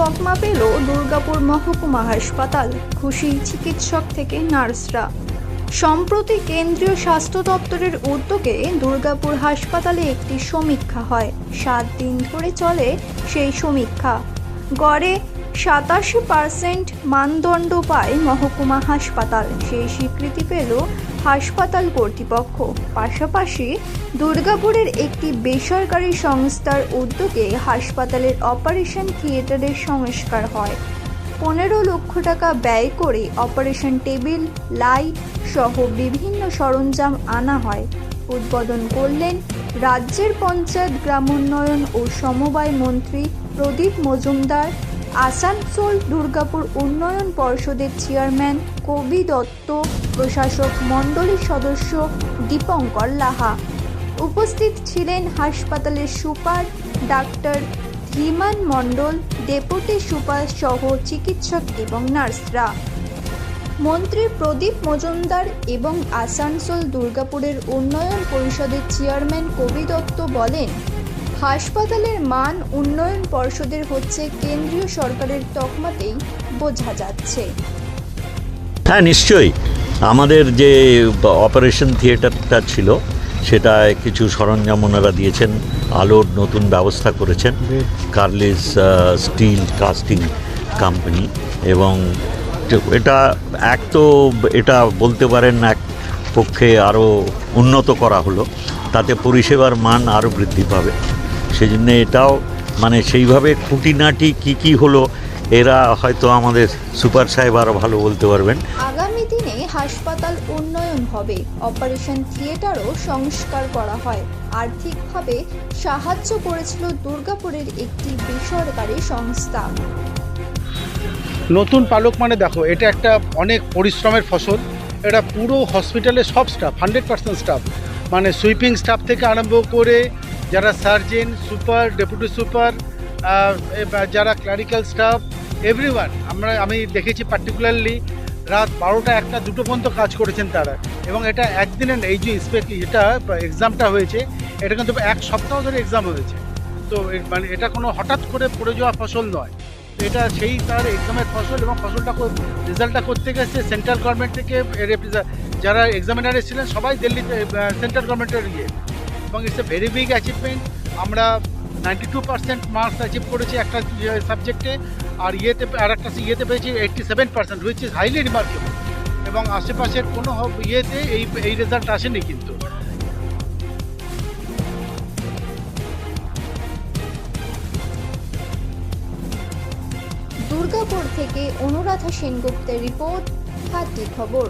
তকমা পেল দুর্গাপুর মহকুমা হাসপাতাল। খুশি চিকিৎসক থেকে নার্সরা। সম্প্রতি কেন্দ্রীয় স্বাস্থ্য দপ্তরের উদ্যোগে দুর্গাপুর হাসপাতালে একটি সমীক্ষা হয়। 7 দিন ধরে চলে সেই সমীক্ষা। গড়ে 87% মানদণ্ড পায় মহকুমা হাসপাতাল। সেই স্বীকৃতি পেল হাসপাতাল কর্তৃপক্ষ। পাশাপাশি দুর্গাপুরের একটি বেসরকারি সংস্থার উদ্যোগে হাসপাতালের অপারেশন থিয়েটারের সংস্কার হয়। 15 লক্ষ টাকা ব্যয় করে অপারেশন টেবিল, লাইট সহ বিভিন্ন সরঞ্জাম আনা হয়। উদ্বোধন করলেন রাজ্যের পঞ্চায়েত, গ্রামোন্নয়ন ও সমবায় মন্ত্রী প্রদীপ মজুমদার, আসানসোল দুর্গাপুর উন্নয়ন পর্ষদের চেয়ারম্যান কবি দত্ত, প্রশাসক মণ্ডলীর সদস্য দীপঙ্কর লাহা। উপস্থিত ছিলেন হাসপাতালের সুপার ডাক্তার ধীমান মণ্ডল, ডেপুটি সুপার সহ চিকিৎসক এবং নার্সরা। মন্ত্রী প্রদীপ মজুমদার এবং আসানসোল দুর্গাপুরের উন্নয়ন পরিষদের চেয়ারম্যান কবি দত্ত বলেন, হাসপাতালের মান উন্নয়ন পর্ষদের হচ্ছে কেন্দ্রীয় সরকারের তকমাতেই বোঝা যাচ্ছে। হ্যাঁ, নিশ্চয়ই। আমাদের যে অপারেশন থিয়েটারটা ছিল সেটায় কিছু সরঞ্জাম ওনারা দিয়েছেন, আলোর নতুন ব্যবস্থা করেছেন কার্লিস স্টিল কাস্টিং কোম্পানি, এবং এটা বলতে পারেন এক পক্ষে আরও উন্নত করা হলো, তাতে পরিষেবার মান আরও বৃদ্ধি পাবে। সেই জন্য এটাও সেইভাবে খুঁটিনাটি কী হলো এরা হয়তো আমাদের সুপার সাহেব আরও ভালো বলতে পারবেন। আগামী দিনে হাসপাতাল উন্নয়ন হবে, অপারেশন থিয়েটারও সংস্কার করা হয়। আর্থিকভাবে সাহায্য করেছিল দুর্গাপুরের একটি বেসরকারি সংস্থা। নতুন পালক দেখো, এটা একটা অনেক পরিশ্রমের ফসল। এটা পুরো হসপিটালের সব স্টাফ, 100% স্টাফ, সুইপিং স্টাফ থেকে আরম্ভ করে যারা সার্জেন, সুপার, ডেপুটি সুপার, যারা ক্লারিক্যাল স্টাফ, এভরিওয়ান। আমি দেখেছি পার্টিকুলারলি রাত 12টা, 1টা, 2টো পর্যন্ত কাজ করেছেন তারা। এবং এটা একদিনের এই যে এটা এক্সামটা হয়েছে, এটা কিন্তু 1 সপ্তাহ ধরে এক্সাম হয়েছে। তো এটা কোনো হঠাৎ করে পড়ে যাওয়া ফসল নয়, এটা সেই তার এক্সামের ফসল। এবং ফসলটা রেজাল্টটা করতে গেছে সেন্ট্রাল গভর্নমেন্ট থেকে, যারা এক্সামিনার এসেছিলেন সবাই দিল্লিতে সেন্ট্রাল গভর্নমেন্টের এবং it's a very big achievement. আমরা 92% মার্কস অ্যাচিভ করেছি একটা সাবজেক্টে, আর ইয়েতে পেয়েছি 87%, হুইচ ইজ হাইলি রিমার্কেবল। এবং আশেপাশের কোনো এই রেজাল্ট আসেনি কিন্তু। দুর্গাপুর থেকে অনুরাধা সেনগুপ্তের রিপোর্ট, হাতি খবর।